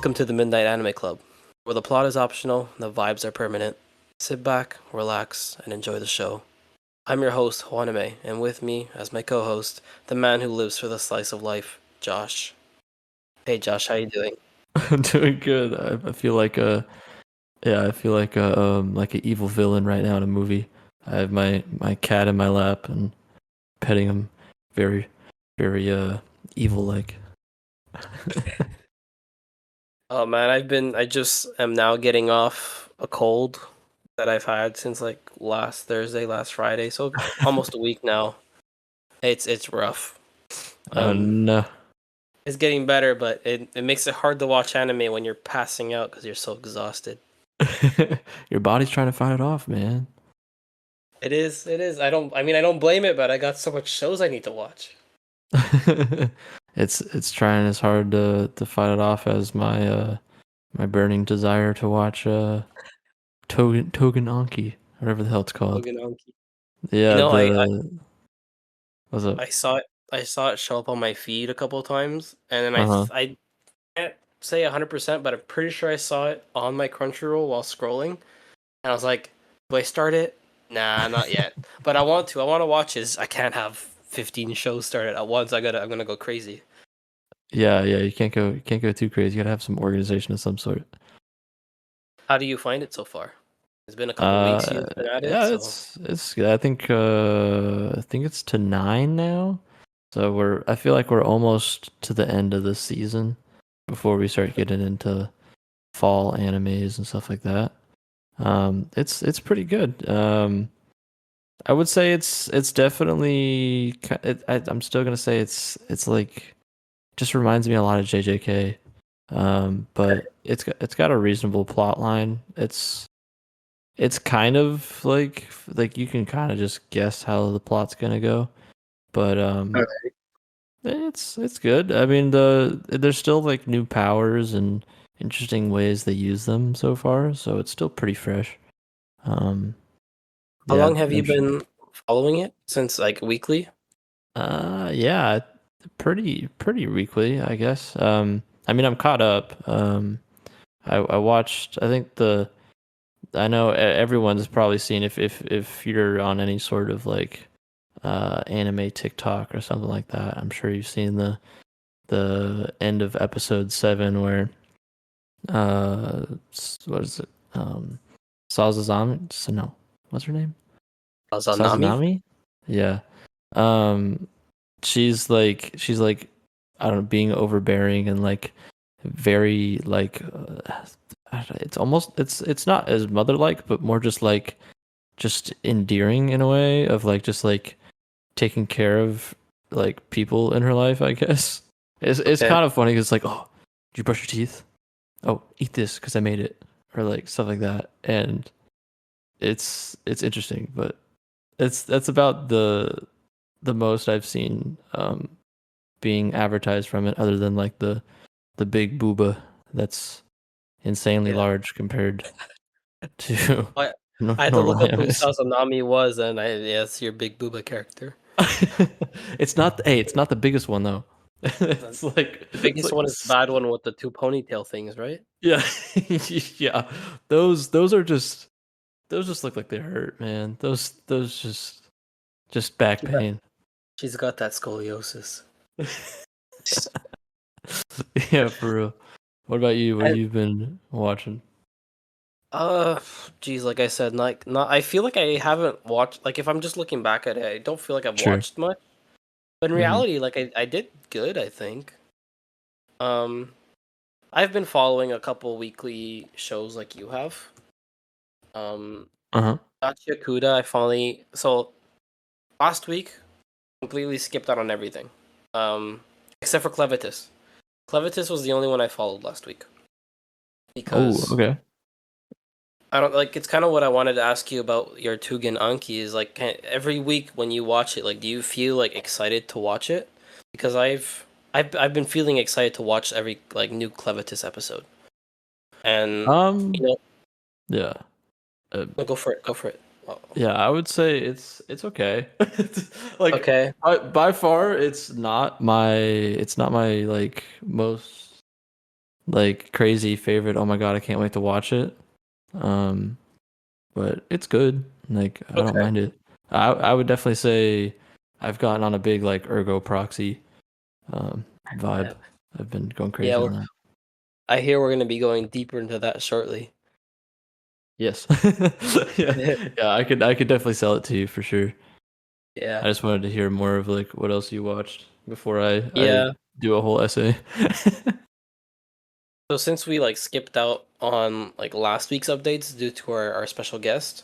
Welcome to the Midnight Anime Club, where the plot is optional and the vibes are permanent. Sit back, relax, and enjoy the show. I'm your host, Juanime, and with me, as my co-host, the man who lives for the slice of life, Josh. Hey Josh, how you doing? I'm doing good. I feel I feel like an evil villain right now in a movie. I have my cat in my lap and petting him, very very evil like. Oh man, I just am now getting off a cold that I've had since like last Thursday, last Friday, so almost a week now. It's rough. Um, No. it's getting better, but it makes it hard to watch anime when you're passing out because you're so exhausted. Your body's trying to fight it off, man. It is. I don't blame it, but I got so much shows I need to watch. It's trying as hard to fight it off as my burning desire to watch Togen Anki, whatever the hell it's called. Oganonki. You Yeah, know, the what's up? I saw it show up on my feed a couple times, and then Uh-huh. I can't say 100%, but I'm pretty sure I saw it on my Crunchyroll while scrolling, and I was like, do I start it? Nah, not yet. But I want to. I want to watch it. I can't have 15 shows started at once. I'm gonna go crazy. Yeah, you can't go too crazy. You gotta have some organization of some sort. How do you find it so far? It's been a couple weeks you've been at it, Yeah, so it's I think it's to 9 now. So I feel like we're almost to the end of the season before we start getting into fall animes and stuff like that. It's pretty good. I would say it's definitely I'm still gonna say it's like just reminds me a lot of JJK. But it's got a reasonable plot line. It's kind of like you can kind of just guess how the plot's gonna go, but it's good. I mean, there's still like new powers and interesting ways they use them so far, so it's still pretty fresh. Um, how yeah, long have you been following it? Since like weekly? yeah, pretty weekly, I guess. I mean, I'm caught up. I watched. I know everyone's probably seen if you're on any sort of like anime TikTok or something like that. I'm sure you've seen the end of episode 7 where what is it? Sazazami? No, what's her name? Azanami? Sazanami? Yeah. Um, she's like I don't know, being overbearing and like very like it's almost it's not as mother-like, but more just endearing in a way of like just like taking care of like people in her life, I guess. It's Okay. kind of funny 'cause it's like, oh, did you brush your teeth? Oh, eat this because I made it, or like stuff like that. And it's interesting, but that's about the most I've seen being advertised from it, other than like the big booba that's insanely Yeah. large compared to I I had to normal look up who animes. Sazanami was, and it's your big booba character. It's not the biggest one though. The, It's like the it's biggest like one is the bad one with the two ponytail things, right? yeah. Yeah. Those just look like they hurt, man. Those just back She got, pain. she's got that scoliosis. Yeah, for real. What about you? What I, have you been watching? uh, geez, like I said, like not. I feel like I haven't watched. Like if I'm just looking back at it, I don't feel like I've Sure. watched much. But in Hmm. reality, like I did good, I think. Um, I've been following a couple weekly shows like you have. Um, Uh-huh. Gachiakuta, I finally last week completely skipped out on everything. Except for Clevitus. Clevitus was the only one I followed last week Oh, because okay. I don't like. It's kind of what I wanted to ask you about your Tugen Anki. Is like every week when you watch it, like, do you feel like excited to watch it? Because I've been feeling excited to watch every like new Clevitus episode. And Um, you know, yeah. Uh, no, go for it. Go for it. Oh, yeah, I would say it's okay. Like okay. by far it's not my like most like crazy favorite. Oh my god, I can't wait to watch it. Um, but it's good. Like I don't Okay. mind it. I would definitely say I've gotten on a big like Ergo Proxy vibe. Yeah, I've been going yeah, crazy on that. I hear we're gonna be going deeper into that shortly. Yes. Yeah. Yeah, I could definitely sell it to you for sure. Yeah, I just wanted to hear more of like what else you watched before I yeah. do a whole essay. So since we like skipped out on like last week's updates due to our special guest,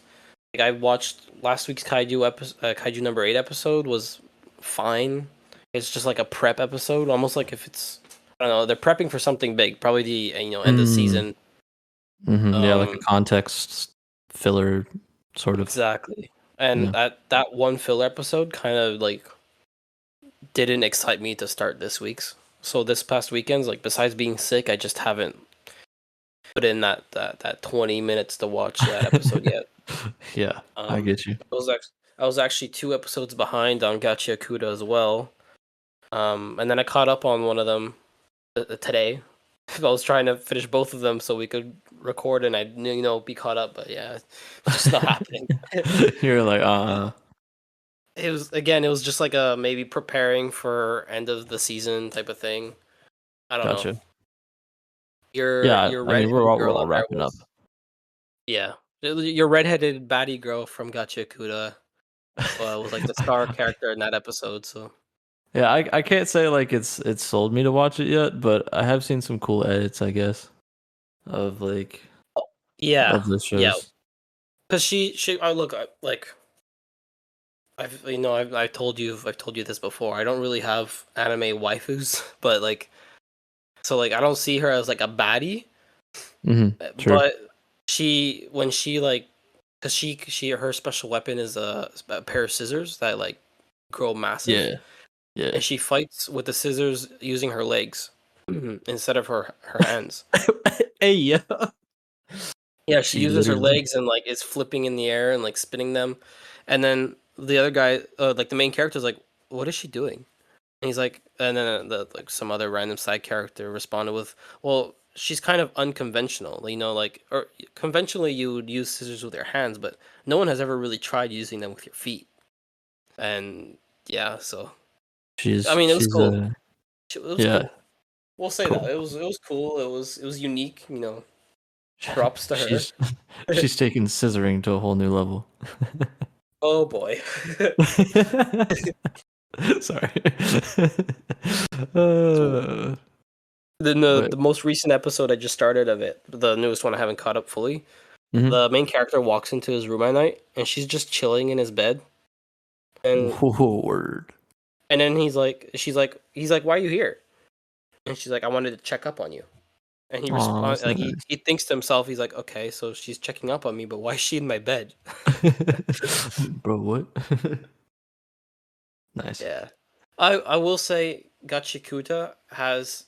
like I watched last week's Kaiju episode, Kaiju number 8 episode was fine. It's just like a prep episode, almost like if it's I don't know, they're prepping for something big, probably the end of Mm, season. yeah, like a Um, context filler sort of. exactly. And Yeah. that one filler episode kind of like didn't excite me to start this week's. So this past weekend's like besides being sick, I just haven't put in that 20 minutes to watch that episode yet. Yeah, I get you. I was actually 2 episodes behind on Gachiakuta as well. And then I caught up on one of them today. I was trying to finish both of them so we could record and I'd be caught up, but yeah, it's just not happening. You're like, It was just like a maybe preparing for end of the season type of thing. I don't know. gotcha. Yeah, Your I mean redheaded we're girl all on there wrapping up. was yeah. Your redheaded baddie girl from Gachiakuta was like the star character in that episode. So Yeah, I can't say like it's sold me to watch it yet, but I have seen some cool edits, I guess, of like yeah, of the yeah. shows. Because she I look like I've told you this before. I don't really have anime waifus, but like so like I don't see her as like a baddie, Sure. but she when she like because she her special weapon is a pair of scissors that like grow massive, Yeah. Yeah. and she fights with the scissors using her legs instead of her hands. Hey, yeah. Yeah, she She uses her literally. legs and like is flipping in the air and like spinning them, and then the other guy, like the main character, is like, "What is she doing?" And he's like, and then like some other random side character responded with, "Well, she's kind of unconventional, like or conventionally you would use scissors with your hands, but no one has ever really tried using them with your feet." And yeah, so I mean, it was She's cool. It was yeah, cool. We'll say that cool. it was cool. It was unique. Props to her. She's she's taking scissoring to a whole new level. Oh boy. Sorry. So uh, then but the most recent episode I just started of it, the newest one I haven't caught up fully. mhm. The main character walks into his room at night and she's just chilling in his bed. And Word. then he's like, "Why are you here?" And she's like, "I wanted to check up on you." And he Aw, responds that's like nice. he thinks to himself, he's like, "Okay, so she's checking up on me, but why is she in my bed?" Bro, what? Nice. Yeah. I will say Gachikuta has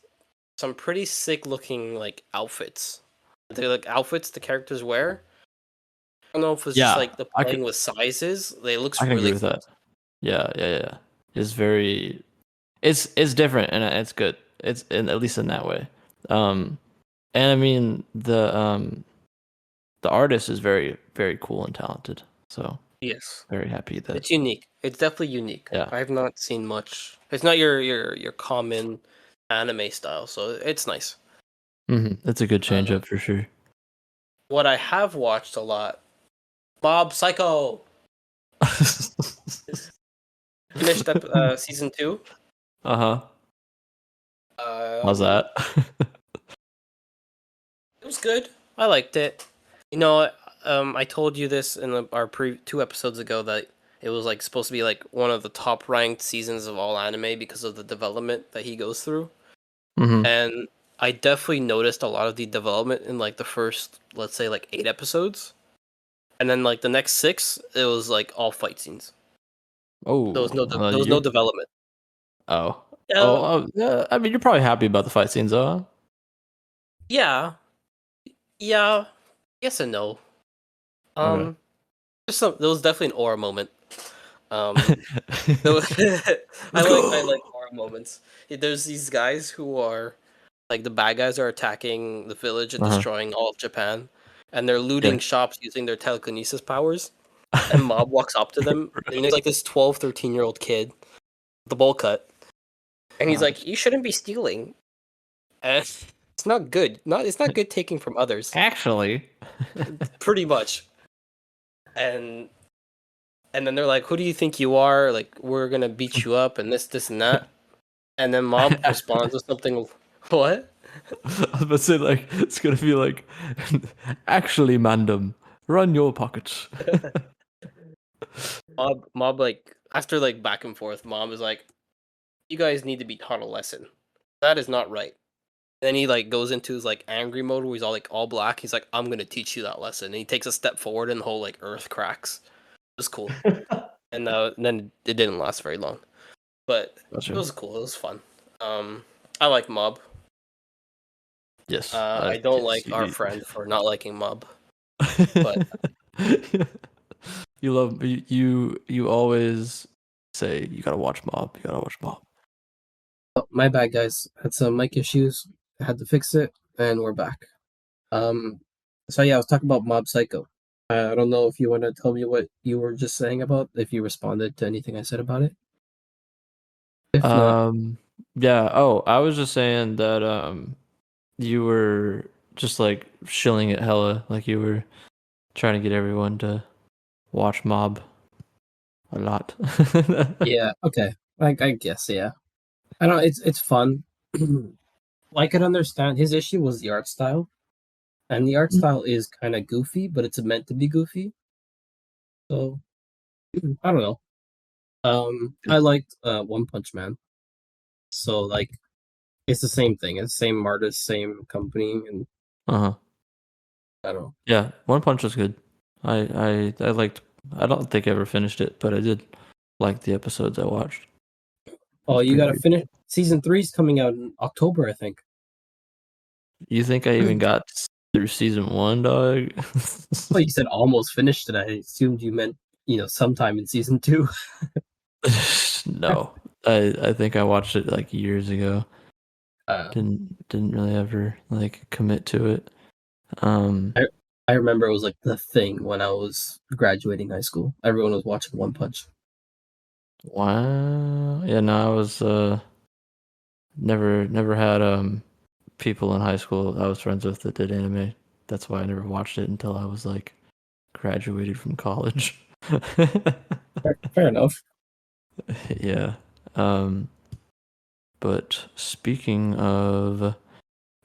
some pretty sick looking like outfits. The like outfits the characters wear. I don't know if it's just Yeah, like the I could playing with sizes. They looks I can really agree with cool. that. Yeah, yeah, yeah. It's very it's different and it's good. It's in at least in that way. Um and I mean the artist is very very cool and talented. So, Yes. very happy that It's unique. It's definitely unique. yeah. I have not seen much. It's not your common anime style, so it's nice. It's a good change Uh, up for sure. what I have watched a lot, Mob Psycho. Finished up season 2. Uh-huh. How's Um, that? it was good. I liked it. You know, I told you this in our 2 episodes ago that it was like supposed to be like one of the top ranked seasons of all anime because of the development that he goes through. Mhm. And I definitely noticed a lot of the development in like the first, let's say, like 8 episodes, and then like the next six, it was like all fight scenes. Oh, There was no you're development. oh. Uh, Oh, yeah, I mean, you're probably happy about the fight scenes, though. yeah, yeah, yes and no. Okay. Um, there was definitely an aura moment. Um, there was, I like aura moments. There's these guys who are Like the bad guys are attacking the village and Uh-huh. destroying all of Japan, and they're Yeah. looting shops using their telekinesis powers. And Mob walks up to them, and he's like this 12, 13-year-old kid, with the bowl cut, and he's like, "You shouldn't be stealing." And it's not good. It's not good taking from others. Actually. Pretty much. And then they're like, "Who do you think you are? Like, we're gonna beat you up and this and that." And then Mob responds with something. What? I was about to say, like, it's gonna be like, actually, Mandem, run your pockets. Mob like after like back and forth, Mob is like, "You guys need to be taught a lesson. That is not right." Then he like goes into his like angry mode where he's all black. He's like, "I'm gonna teach you that lesson." And he takes a step forward, and the whole like earth cracks. It was cool. And then it didn't last very long, but it Gotcha. was cool. It was fun. I like Mob. Yes. I don't Yes. like our friend for not liking Mob, but You love you always say you gotta watch Mob. You gotta watch Mob. oh, my bad, guys. Had some mic issues. I had to fix it, and we're back. Um, so yeah, I was talking about Mob Psycho. I don't know if you want to tell me what you were just saying about if you responded to anything I said about it. If not, Um. Yeah. Oh, I was just saying that you were just like shilling it hella, like you were trying to get everyone to watch Mob a lot. yeah, okay. I guess yeah. I don't. It's fun. I could understand his issue was the art style, and the art style is kind of goofy, but it's meant to be goofy. So I don't know. I liked One Punch Man. So like it's the same thing. It's the same artist, same company, and Uh-huh. I don't know. Yeah, One Punch was good. I liked. I don't think I ever finished it, but I did like the episodes I watched. It Oh, was you pretty gotta good. finish. Season 3's coming out in October, I think. You think I even got through season one, dog? Well, you said almost finished it. I assumed you meant, sometime in season 2. No, I think I watched it like years ago. Uh, Didn't really ever like commit to it. Um, I I remember it was like the thing when I was graduating high school. Everyone was watching One Punch. wow. Yeah, no, I was never had people in high school I was friends with that did anime. That's why I never watched it until I was like graduated from college. Fair enough. Yeah. Um, but speaking of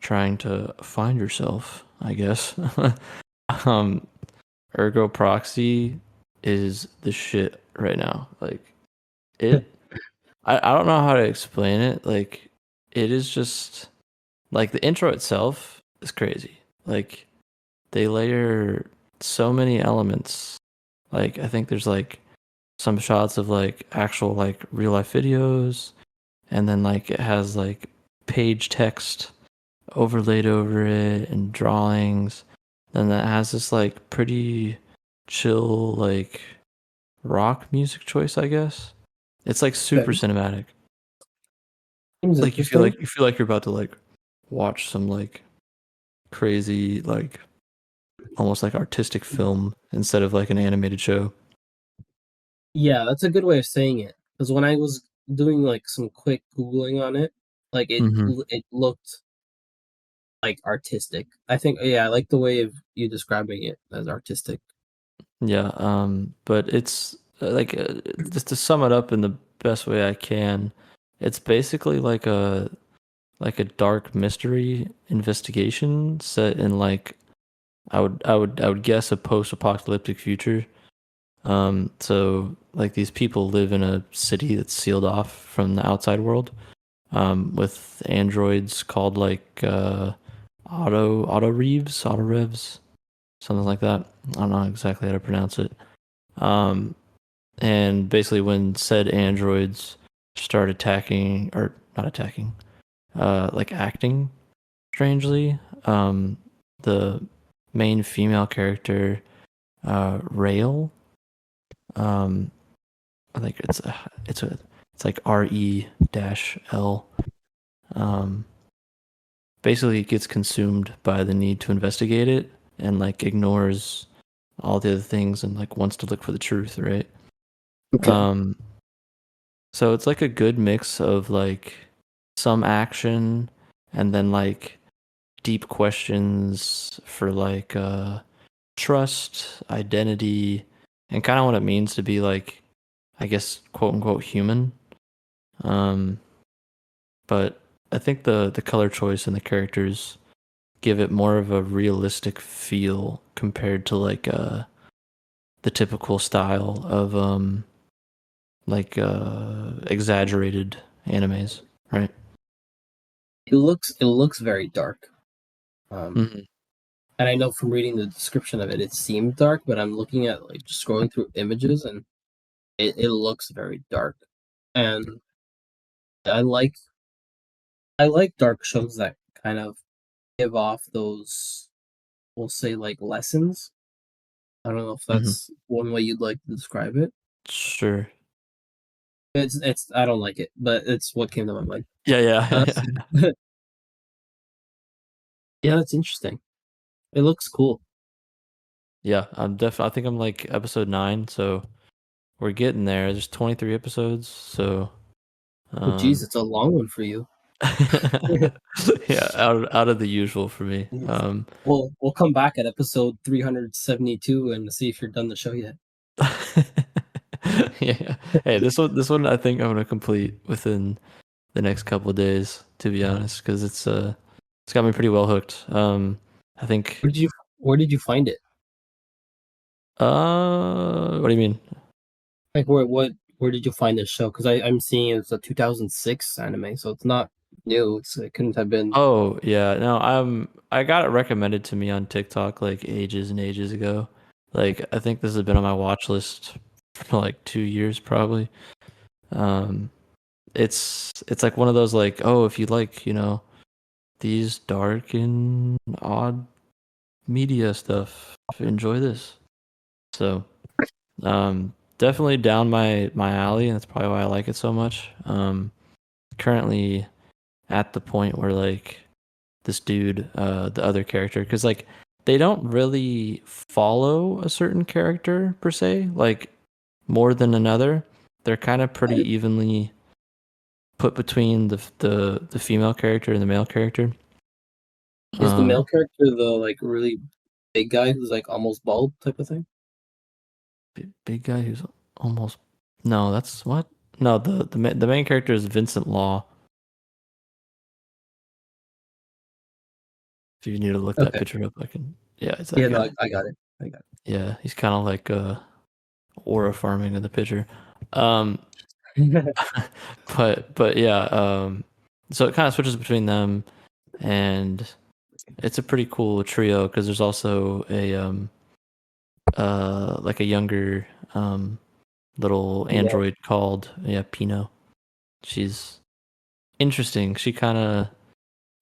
trying to find yourself, I guess, um, Ergo Proxy is the shit right now. Like it, I don't know how to explain it. Like it is just like the intro itself is crazy. Like they layer so many elements. Like I think there's like some shots of like actual like real life videos, and then like it has like page text overlaid over it and drawings. Then that has this like pretty chill like rock music choice, I guess. It's like super Okay. cinematic. Seems Like interesting. you feel like you're about to like watch some like crazy like almost like artistic film instead of like an animated show. Yeah, that's a good way of saying it. Because when I was doing like some quick googling on it, like Hmm. it looked like artistic. I think yeah, I like the way of you describing it as artistic. Yeah, but it's like just to sum it up in the best way I can, it's basically like a dark mystery investigation set in like I would guess a post-apocalyptic future. So like these people live in a city that's sealed off from the outside world, with androids called like auto revs, something like that. I don't know exactly how to pronounce it. Um, and basically when said androids start attacking or not attacking, like acting strangely, the main female character, Rail, um, I think it's like RE dash L. Um, basically gets consumed by the need to investigate it and like ignores all the other things and like wants to look for the truth, right? Okay. Um, so it's like a good mix of like some action and then like deep questions for like trust, identity, and kind of what it means to be like, I guess, quote unquote human. Um, but I think the color choice and the characters give it more of a realistic feel compared to like the typical style of like exaggerated animes, right? It looks very dark. Um, Hmm. and I know from reading the description of it, it seemed dark, but I'm looking at like just scrolling through images, and it looks very dark. And I like I like dark shows that kind of give off those, we'll say, like lessons. I don't know if Hmm. that's one way you'd like to describe it. Sure. It's I don't like it, but it's what came to my mind. Yeah, yeah, So, yeah, that's interesting. It looks cool. yeah. I think I'm like episode 9, so we're getting there. There's 23 episodes, so Oh, geez, um, it's a long one for you. yeah, out of the usual for me. Yes. We'll come back at episode 372 and see if you're done the show yet. Yeah. Hey, this one I think I'm gonna complete within the next couple of days, to be honest, because it's got me pretty well hooked. I think Where did you where did you find it? what do you mean? Like where did you find this show? Because I'm seeing it's a 2006 anime, so it's not new. It couldn't have been. Oh yeah, no, I got it recommended to me on TikTok like ages and ages ago. Like I think this has been on my watch list for like 2 years probably. Um, it's like one of those like, oh, if you like, these dark and odd media stuff, enjoy this. So, definitely down my alley, and that's probably why I like it so much. Currently at the point where like this dude, the other character, because like they don't really follow a certain character per se, like more than another. They're kind of pretty evenly put between the female character and the male character. Is the Um, male character the like really big guy who's like almost bald type of thing? big guy who's almost no, that's what? No, the main character is Vincent Law. If you need to look that Okay. picture up, I can. Yeah, it's that Yeah, no, guy. I got it. I got Yeah, he's kind of like aura farming in the picture. Um, it. but yeah, so it kind of switches between them, and it's a pretty cool trio because there's also a like a younger little No. android called Pino. She's interesting. She kind of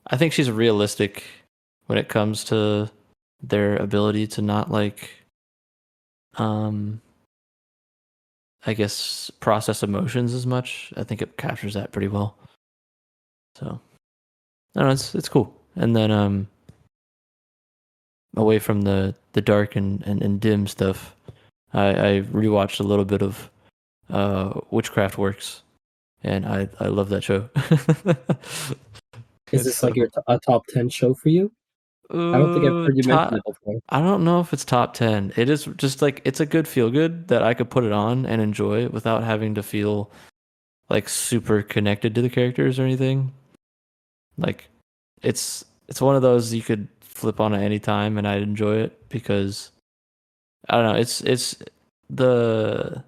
I think she's realistic when it comes to their ability to not like um I guess process emotions as much. I think it captures that pretty well. So I don't know, it's cool. And then away from the dark and dim stuff, I rewatched a little bit of Witchcraft Works, and I love that show. Is It's this so like a top 10 show for you? I don't think I've heard you mention top. it before. I don't know if it's top 10. It is just like it's a good feel good that I could put it on and enjoy without having to feel like super connected to the characters or anything. Like it's one of those you could flip on at any time and I'd enjoy it because I don't know, it's the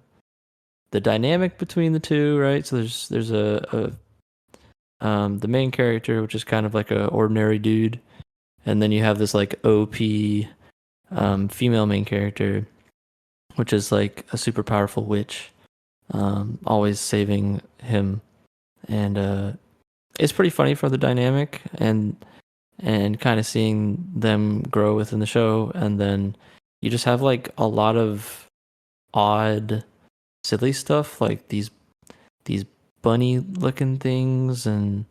the dynamic between the two, right? So there's the main character which is kind of like a ordinary dude, and then you have this like OP female main character which is like a super powerful witch, always saving him, and it's pretty funny for the dynamic and kind of seeing them grow within the show, and then you just have like a lot of odd, silly stuff like these bunny looking things, and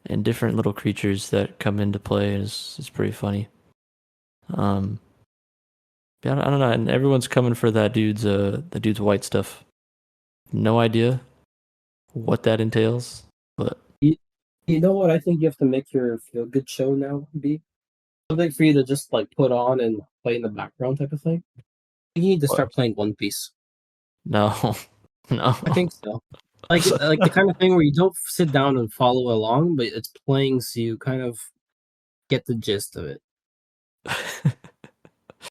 and different little creatures that come into play is pretty funny. Um, yeah, I don't know, and everyone's coming for that dude's white stuff. No idea what that entails, but You, you know what I think you have to make your feel good show now be? Something for you to just like put on and play in the background type of thing. I think you need to what? start playing One Piece. No, no. I think so. Like the kind of thing where you don't sit down and follow along, but it's playing so you kind of get the gist of it.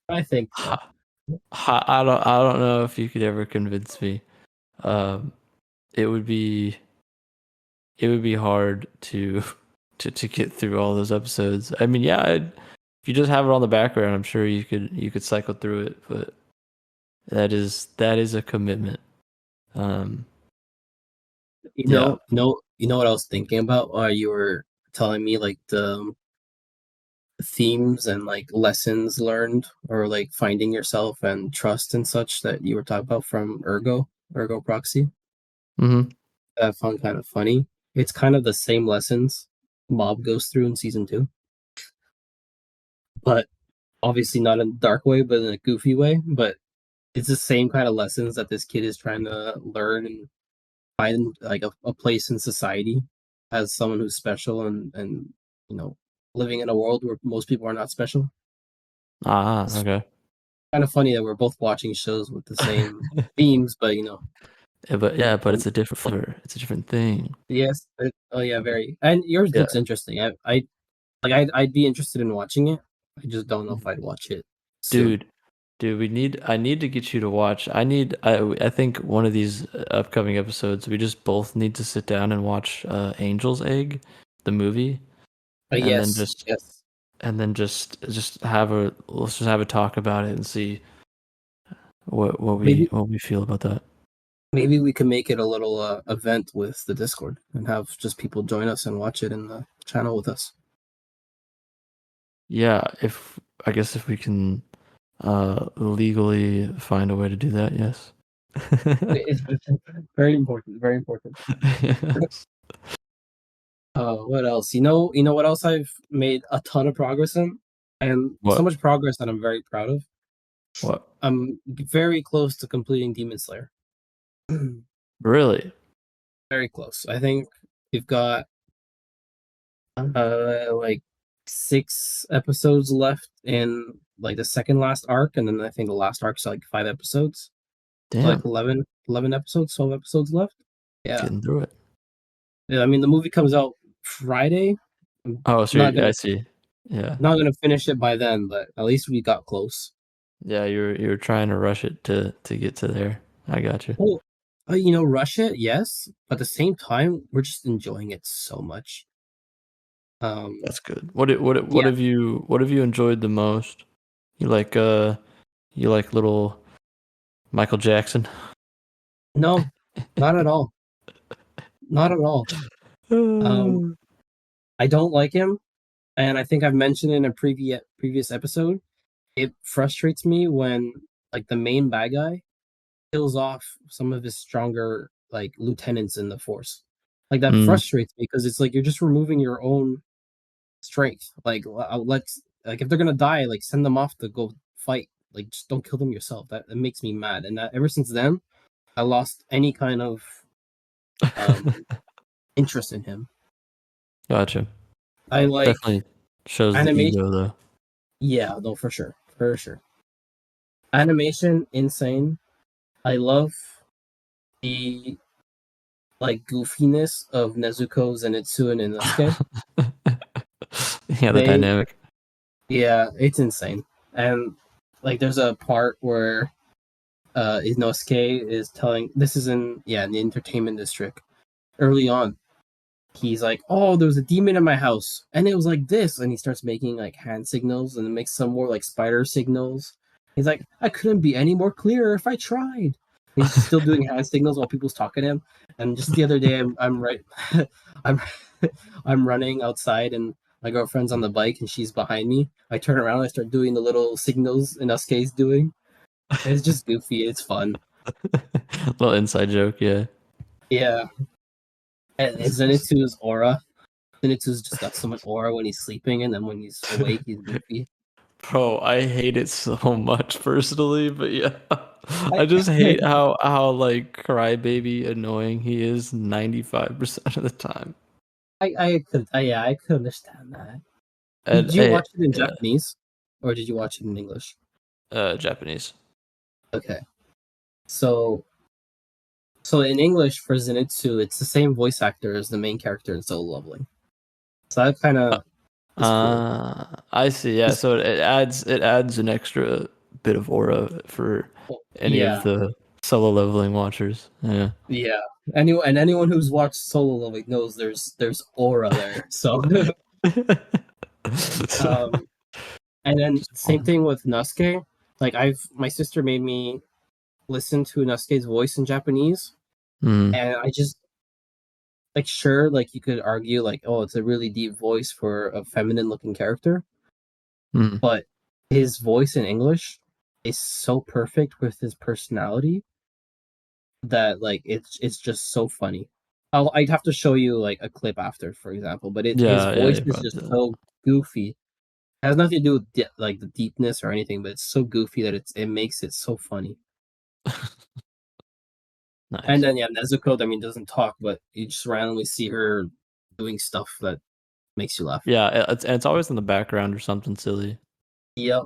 I think so. I don't know if you could ever convince me. Um, it would be it would be hard to to get through all those episodes. I mean, yeah, if you just have it on the background, I'm sure you could cycle through it, but that is a commitment. Um, yeah. You know what I was thinking about while you were telling me like the themes and like lessons learned or like finding yourself and trust and such that you were talking about from Ergo Proxy. Hmm. I found kind of funny. It's kind of the same lessons Mob goes through in season two, but obviously not in a dark way, but in a goofy way. But it's the same kind of lessons that this kid is trying to learn and find like a place in society as someone who's special and you know living in a world where most people are not special. Ah, It's okay. kind of funny that we're both watching shows with the same themes, but Yeah, but it's a different flavor. It's a different thing. yes, oh yeah, very. And yours Yeah, looks interesting. I'd be interested in watching it. I just don't know if I'd watch it soon. dude, dude, I need to get you to watch. I think one of these upcoming episodes, we just both need to sit down and watch Angel's Egg, the movie, But and then yes, just yes, just have a let's just have a talk about it and see maybe what we feel about that. maybe we can make it a little event with the Discord and have just people join us and watch it in the channel with us. Yeah, if I guess if we can legally find a way to do that, yes. It's very important, very important. Yes. What else? You know what else I've made a ton of progress in, and so What? much progress that I'm very proud of. What? I'm very close to completing Demon Slayer. Really? Very close. I think we've got like 6 episodes left in like the second last arc, and then I think the last arc's like 5 episodes. So like Damn. 11 episodes, 12 episodes left. Yeah. Getting through it. Yeah, I mean the movie comes out Friday. I'm Oh, so not gonna I see. Yeah. not gonna finish it by then, but at least we got close. Yeah, you're trying to rush it to get to there. I got you. Well, rush it, yes, but at the same time, we're just enjoying it so much. Um, That's good. yeah, What have you enjoyed the most? You like you like little Michael Jackson? no, not at all, not at all. Um, I don't like him, and I think I've mentioned in a previous episode. It frustrates me when like the main bad guy kills off some of his stronger like lieutenants in the force. Like that Mm, frustrates me because it's like you're just removing your own strength. Like let's like if they're gonna die, like send them off to go fight. Like just don't kill them yourself. That makes me mad. And ever since then, I lost any kind of um interest in him. gotcha. I like Definitely shows the animation. ego though. Yeah, no, for sure, for sure. Animation insane. I love the like goofiness of Nezuko, Zenitsu, and Inosuke. Yeah, the They, dynamic. yeah, it's insane. And like, there's a part where Inosuke is telling this is in the entertainment district early on. He's like, "Oh, there was a demon in my house, and it was like this," and he starts making like hand signals and makes some more like spider signals. He's like, "I couldn't be any more clearer if I tried." He's just still doing hand signals while people's talking to him. And just the other day, I'm right, I'm I'm running outside, and my girlfriend's on the bike, and she's behind me. I turn around, and I start doing the little signals Inosuke's doing. It's just goofy. It's fun. Little inside joke, yeah. Yeah, and That's Zenitsu's aura. Zenitsu's just got so much aura when he's sleeping, and then when he's awake, he's goofy. Bro, I hate it so much personally, but yeah. I I just hate how like crybaby annoying he is 95% of the time. yeah, I could understand that. And Did you watch it in yeah, Japanese, or did you watch it in English? Japanese. Okay, so in English for Zenitsu, it's the same voice actor as the main character in Solo Leveling. So that kind Uh, of is cool. I see. Yeah, It's- so it adds an extra bit of aura for any of yeah, the solo leveling watchers. Yeah. yeah. Anyone who's watched Solo Leveling knows there's aura there. So, um, and then Just same fun. thing with Nasuke. Like my sister made me listen to Nasuke's voice in Japanese, Mm, and I just like sure, like you could argue like, oh, it's a really deep voice for a feminine looking character, mm. but his voice in English is so perfect with his personality that like it's just so funny. I'd have to show you like a clip after, for example, but his Yeah, yeah, voice you is probably just do so goofy. It has nothing to do with like the deepness or anything, but it's so goofy that it makes it so funny. that. And Nice. then yeah, Nezuko, I mean, doesn't talk, but you just randomly see her doing stuff that makes you laugh. Yeah, it's always in the background or something silly. Yep.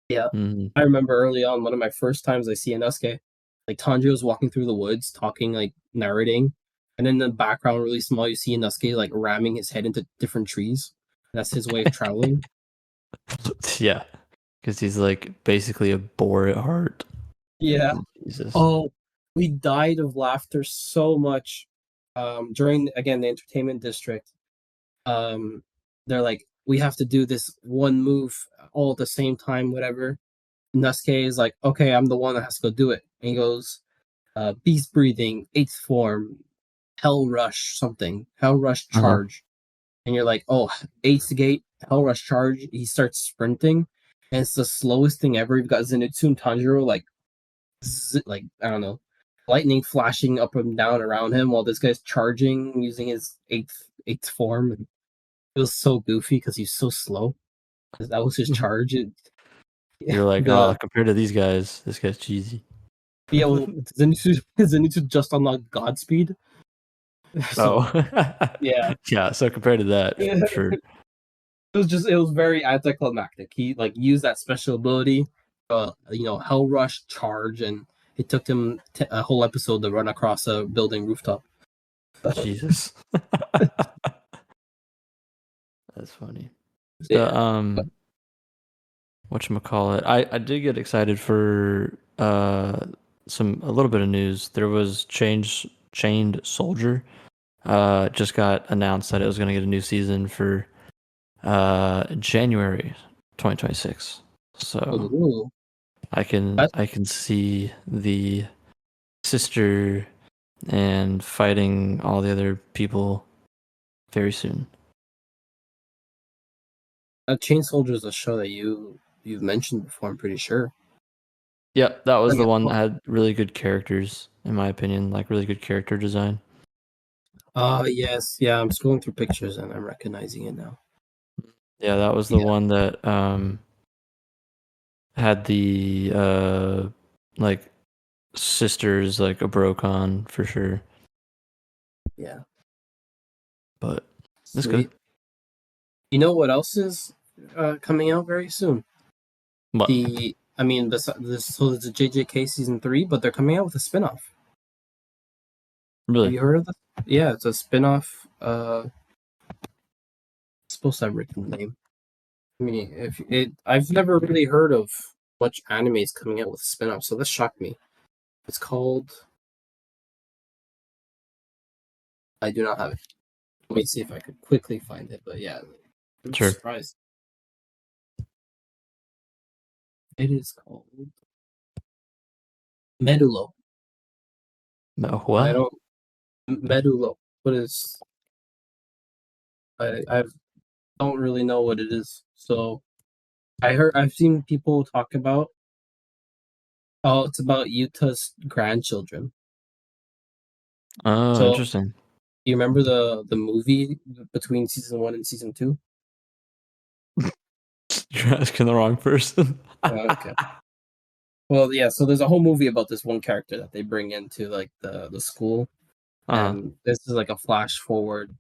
Yeah. Mm. I remember early on, one of my first times I see Inosuke, like Tanjiro's walking through the woods, talking, like narrating, and then in the background, really small, you see Inosuke like ramming his head into different trees. That's his way of traveling. Yeah, because he's like basically a bore at heart. Yeah. Jesus. Oh, we died of laughter so much during again the entertainment district. Um, they're like, we have to do this one move all at the same time, whatever. Nasuke is like, okay, I'm the one that has to go do it. And he goes, beast breathing, eighth form, hell rush, something, hell rush Uh-huh. charge. And you're like, oh, eighth gate, hell rush charge. He starts sprinting, and it's the slowest thing ever. You've got Zenitsu and Tanjiro like I don't know, lightning flashing up and down around him while this guy's charging using his eighth form. And it was so goofy because he's so slow. That was his charge. You're like, oh, The compared to these guys, this guy's cheesy. Yeah, well, Zenitsu just unlocked Godspeed. So Oh, yeah, yeah. So compared to that, sure. it was very anticlimactic. He like used that special ability, Hell Rush charge, and it took him a whole episode to run across a building rooftop. Jesus. That's funny. The Yeah, but whatchamacallit, I did get excited for a little bit of news. There was Chained Soldier. Just got announced that it was gonna get a new season for January 2026. So ooh, that's I can see the sister and fighting all the other people very soon. Chain Soldier is a show that you've mentioned before. I'm pretty sure. Yep, that was Like, the one that had really good characters, in my opinion, like really good character design. yes, yeah. I'm scrolling through pictures and I'm recognizing it now. Yeah, that was the Yeah, one that had the like sisters like a Brocon for sure. yeah, But it's good. sweet. You know what else is coming out very soon? What? I mean, this, so there's a JJK season 3, but they're coming out with a spinoff. Have Really? you heard of this? Yeah, it's a spinoff. It's supposed to have a written name. I mean, if it, I've never really heard of much animes coming out with a spinoff, so this shocked me. It's called. I do not have it. Let me see if I could quickly find it. But yeah, I'm Sure. surprised. It is called Medulo. No, I what? don't Medulo. What is? I don't really know what it is. So I've seen people talk about. Oh, it's about Utah's grandchildren. Oh, So interesting. You remember the movie between season 1 and season 2? You're asking the wrong person. Okay. Well, yeah. So there's a whole movie about this one character that they bring into like the school, Uh-huh. and this is like a flash forward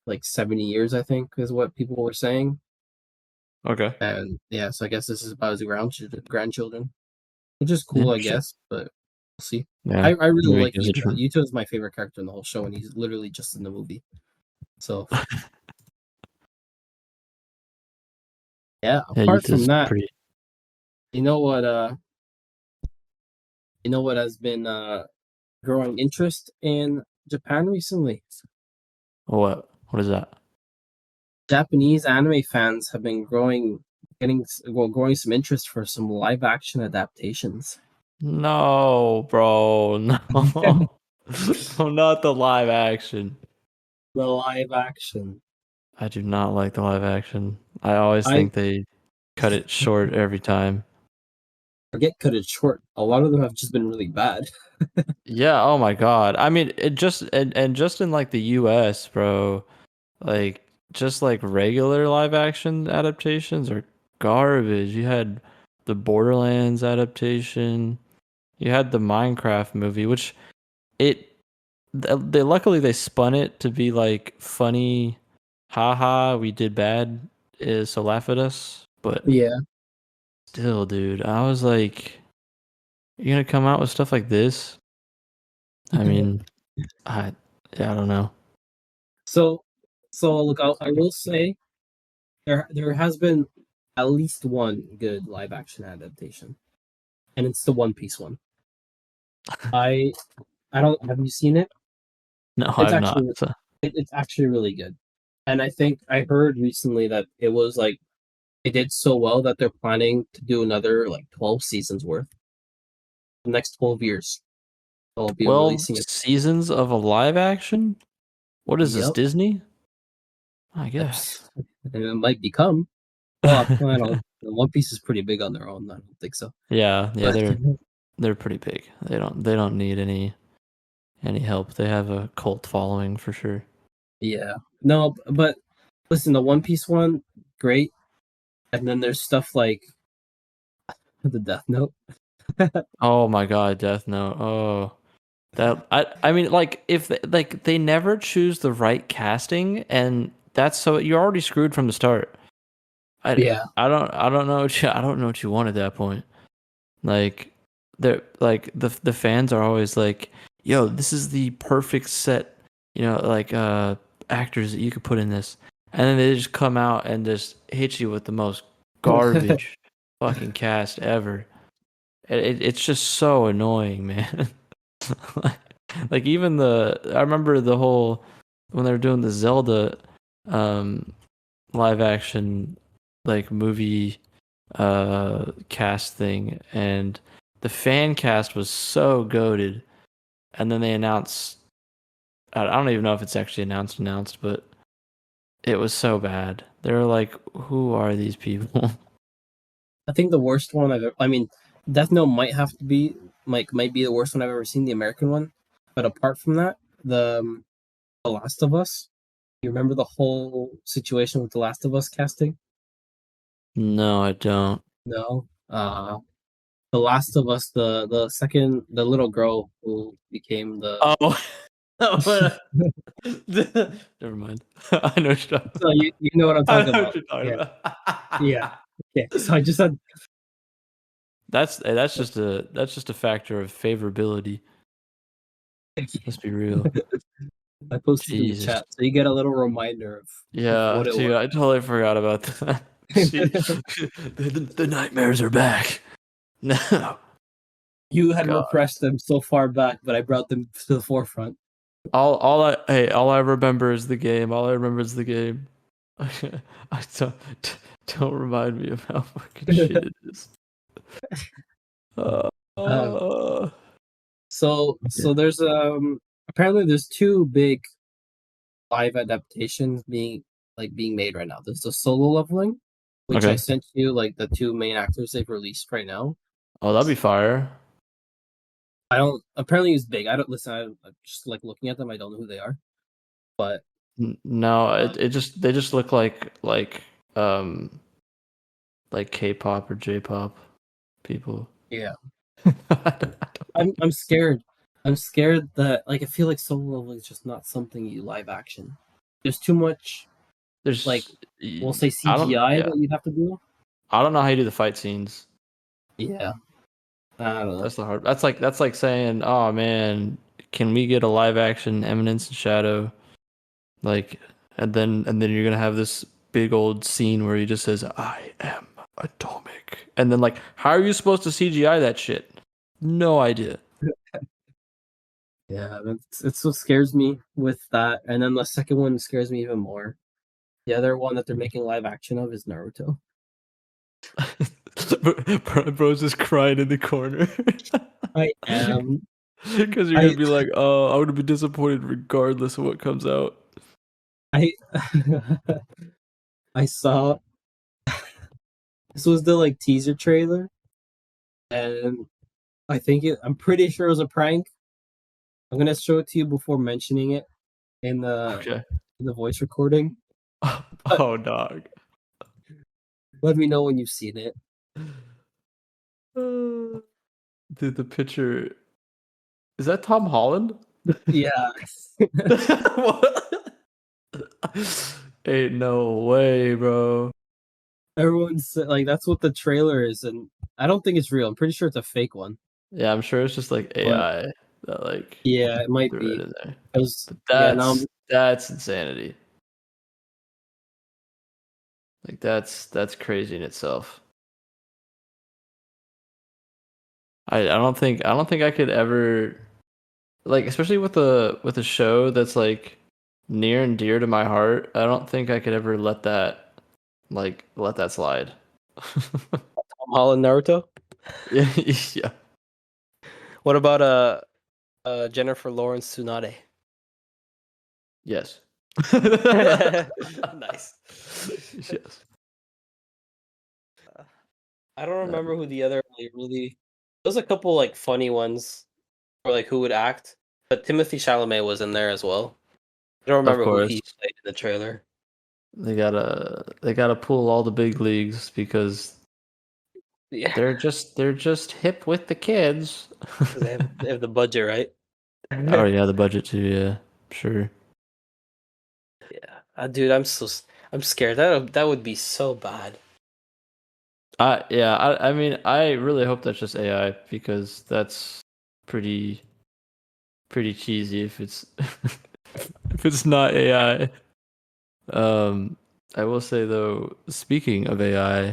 like 70 years, I think, is what people were saying. Okay. And yeah, so I guess this is about his grandchildren, which is cool, I Interesting. guess. But we'll see. Yeah. I really Movie like gives a Yuta. trim. Yuta is my favorite character in the whole show, and he's literally just in the movie. So yeah. Yeah, Apart from Utah's that, pretty. you know what? You know what has been growing interest in Japan recently? What? What is that? Japanese anime fans have been growing some interest for some live action adaptations. No, bro. The No. No, not the live action. live action. I do not like the live action. I always I think they cut it short every time. forget cut it short. A lot of them have just been really bad. Yeah, oh my God. I mean, it just and just in like the US, bro, like just like regular live action adaptations are garbage. You had the Borderlands adaptation. You had the Minecraft movie, which it they luckily they spun it to be like funny, haha, we did bad, so laugh at us. But Yeah. still, dude, I was like, you're gonna come out with stuff like this? I mean, I yeah, I don't know. So, look, I will say there has been at least one good live action adaptation, and it's the One Piece one. I I don't have you seen it? No, It's I've not. actually So, it's actually really good, and I think I heard recently that it was like it did so well that they're planning to do another like 12 seasons worth the next 12 years. They'll be 12 releasing it. seasons of a live action? What is this, Yep. Disney? I guess. And it might become. Well, I don't know. One Piece is pretty big on their own. I don't think so. Yeah, yeah, But they're pretty big. They don't need any help. They have a cult following for sure. yeah. No, but listen, the One Piece one, great. And then there's stuff like the Death Note. Oh my God, Death Note. Oh, that I mean, like if they never choose the right casting, and that's so you're already screwed from the start. I Yeah. I don't know I don't know what you want at that point. Like they're like the fans are always like, "Yo, this is the perfect set, like actors that you could put in this." And then they just come out and just hit you with the most garbage fucking cast ever. It's just so annoying, man. like, like even I remember the whole when they were doing the Zelda um live action like movie cast thing, and the fan cast was so goated, and then they announced I don't even know if it's actually announced, but it was so bad. They were like, who are these people? I think the worst one I mean, Death Note might be the worst one I've ever seen, the American one. But apart from that, the Last of Us. You remember the whole situation with the Last of Us casting? No, I don't. No. The Last of Us, the little girl who became the. Oh, never mind. I know what you're talking So about. you know what I'm I talking know what about? you're talking Yeah, about. yeah. Okay, so I just had That's just a factor of favorability. Let's be real. I posted in the Jesus. chat, so you get a little reminder of Yeah, what it was. dude, I totally forgot about that. She, the nightmares are back. No, You had God. repressed them so far back, but I brought them to the forefront. All I remember is the game. All I remember is the game. I don't remind me of how fucking shit it is. Uh, Um, uh, so there's apparently there's two big live adaptations being made right now. There's the solo leveling, which I okay. sent you like the two main actors they've released right now. Oh, that'd be fire. I don't apparently it's big. I don't listen. I'm just like looking at them. I don't know who they are. but No, uh, it just they just look um like K-pop or J-pop people. yeah, I don't like I'm scared. I'm scared that like I feel like solo leveling is just not something you live action. There's too much like there's we'll say I don't CGI yeah that you'd have to do. I don't know how you do the fight scenes. Yeah, I don't know. That's the hard. That's like saying, oh man, can we get a live action Eminence and Shadow? Like, and then you're gonna have this big old scene where he just says, "I am atomic," and then like, how are you supposed to CGI that shit? No idea. Yeah, it's what scares me with that. And then the second one scares me even more. The other one that they're making live action of is Naruto. Bro's just crying in the corner. I am. Because you're I gonna be like, oh, I'm gonna be disappointed regardless of what comes out. I I saw this was the like teaser trailer, and I'm pretty sure it was a prank. I'm gonna show it to you before mentioning it in Okay. the voice recording. But Oh, dog. let me know when you've seen it. Dude, the picture is that Tom Holland? Yeah. What? Ain't no way, bro. Everyone's like that's what the trailer is, and I don't think it's real. I'm pretty sure it's a fake one. Yeah, I'm sure it's just like But AI that like yeah, it might threw it be. in there. Because But yeah, now I'm that's insanity. Like that's crazy in itself. I don't think I could ever like especially with a show that's like near and dear to my heart. I don't think I could ever let that slide. Tom Holland Naruto. Yeah, yeah. What about Jennifer Lawrence Tsunade? Yes. Nice. Yes. I don't Uh, remember who the other like, really. There's a couple like funny ones or like who would act, but Timothy Chalamet was in there as well. I don't of remember who course. he played in the trailer. They gotta pull all the big leagues because Yeah, they're just hip with the kids. because they have the budget, right? Oh yeah, the budget too, yeah. Sure. Yeah, dude, I'm scared. That would be so bad. I mean I really hope that's just AI because that's pretty pretty cheesy if it's if it's not AI. Um I will say though, speaking of AI,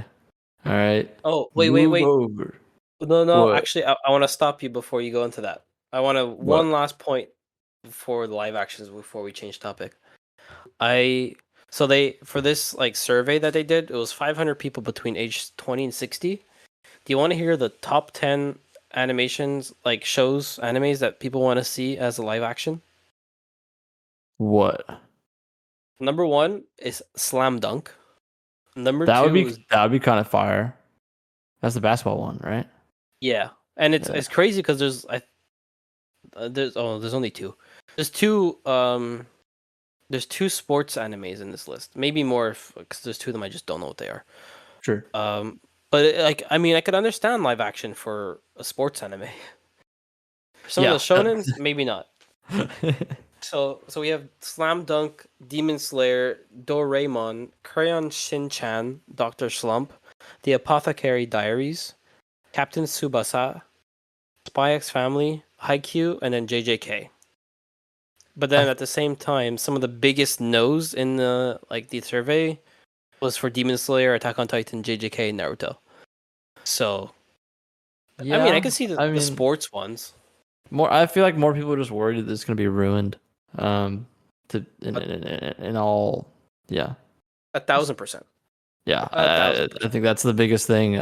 all right, Oh, move wait. over. No. What? Actually, I want to stop you before you go into that. I want to What? one last point before the live actions before we change topic. I so they for this like survey that they did, it was 500 people between age 20 and 60. Do you want to hear the top 10 animations like shows, animes that people want to see as a live action? What? Number 1 is Slam Dunk. Number 2 is That would be kind of fire. That's the basketball one, right? yeah. And Yeah. it's crazy cuz there's only two. There's two there's two sports animes in this list. Maybe more because there's two of them I just don't know what they are. Sure. But like I mean I could understand live action for a sports anime. For some of the Yeah. shonens, maybe not. So we have Slam Dunk, Demon Slayer, Doraemon, Crayon Shin-chan, Doctor Slump, The Apothecary Diaries, Captain Tsubasa, Spy X Family, Haikyu, and then JJK. But then I, at the same time, some of the biggest no's in the survey was for Demon Slayer, Attack on Titan, JJK, and Naruto. So I mean, I yeah. could see I the mean, sports ones, more. I feel like more people are just worried that it's gonna be ruined. Um, to but in all, yeah, 1,000%, yeah. a thousand I percent. think that's the biggest thing.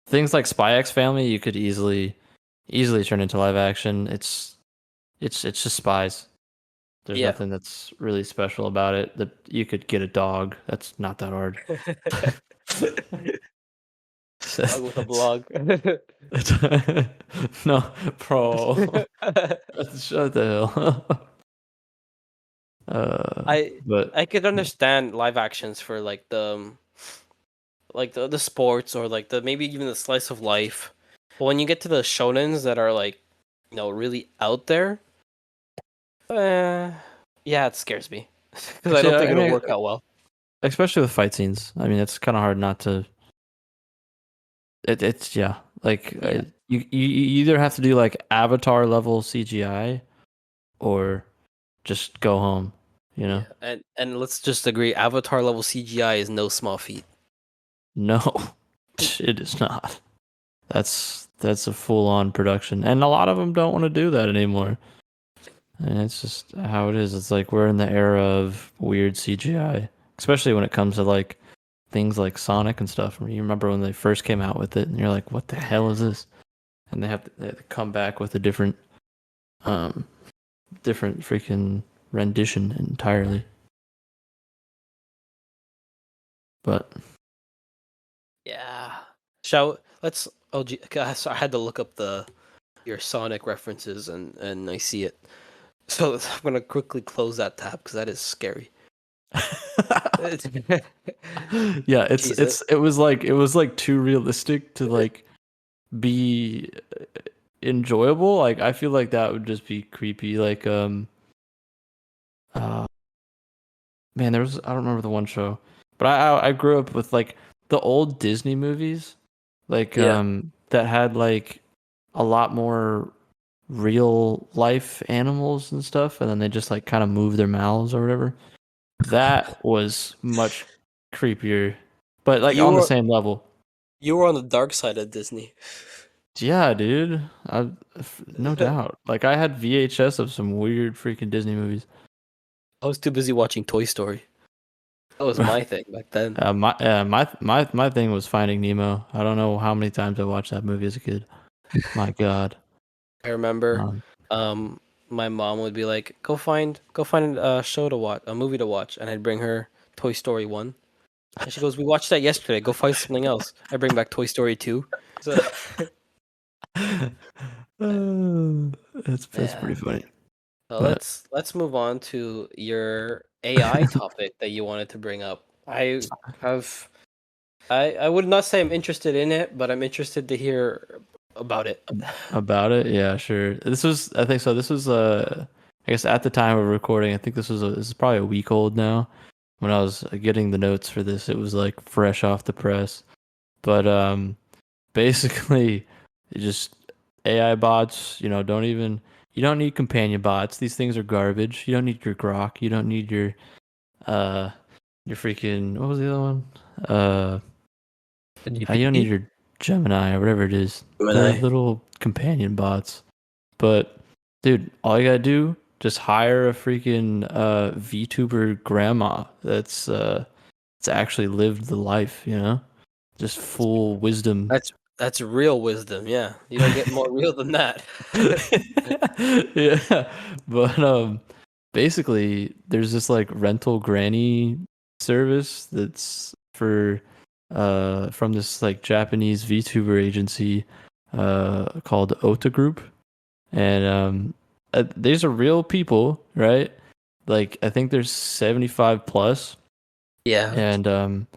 Things like Spy X Family, you could easily turn into live action. It's just spies. There's Yeah. nothing that's really special about it. That you could get a dog. That's not that hard. Dog with a blog. No, bro. Shut the hell. I But I could understand live actions for like the sports or like the maybe even the slice of life. But when you get to the shonens that are like, really out there, uh, yeah, it scares me because I actually, don't think I it'll mean, work out well. especially with fight scenes. I mean, it's kind of hard not to. It's yeah, like Yeah, you either have to do like Avatar level CGI or just go home. You know? yeah, and let's just agree, Avatar level CGI is no small feat. No, it is not. That's a full on production, and a lot of them don't want to do that anymore. And it's just how it is. It's like we're in the era of weird CGI, especially when it comes to like things like Sonic and stuff. You remember when they first came out with it, and you're like, "What the hell is this?" And they have to come back with a um, different freaking rendition entirely. But Yeah. Shall let's oh gee, so I had to look up the your Sonic references and I see it. So I'm gonna quickly close that tab because that is scary. It's- yeah, Jeez, it, it was like too realistic to like be enjoyable. Like I feel like that would just be creepy. Like uh man, there was I don't remember the one show, but I grew up with like the old Disney movies, like yeah. that had like a lot more real life animals and stuff, and then they just like kind of move their mouths or whatever. That was much creepier, but like You on the were same level. you were on the dark side of Disney. Yeah, dude. No doubt. Like I had VHS of some weird freaking Disney movies. I was too busy watching Toy Story. That was my thing back then. My thing was Finding Nemo. I don't know how many times I watched that movie as a kid. My God. I remember, Um, um, my mom would be like, "Go find a show to watch, a movie to watch," and I'd bring her Toy Story 1. And she goes, "We watched that yesterday. Go find something else." I bring back Toy Story 2. So, that's yeah. pretty funny. So But let's move on to your AI topic that you wanted to bring up. Have I would not say I'm interested in it, but I'm interested to hear about it. about it, yeah, sure. I think so. This was I guess at the time of recording, I think this is probably a week old now. When I was getting the notes for this, it was like fresh off the press. But basically just AI bots, you don't need companion bots. These things are garbage. You don't need your Grok. You don't need uh your freaking what was the other one? Uh The you don't need GPT? your Gemini or whatever it is. They're Gemini. little companion bots. But dude, all you gotta do, just hire a freaking VTuber grandma that's actually lived the life, you know? Just full wisdom. That's real wisdom. Yeah, you don't get more real than that. Yeah, but basically, there's this like rental granny service that's for from this like Japanese VTuber agency called Ota Group, and these are real people, right? Like I think there's 75 plus, Yeah. and I'm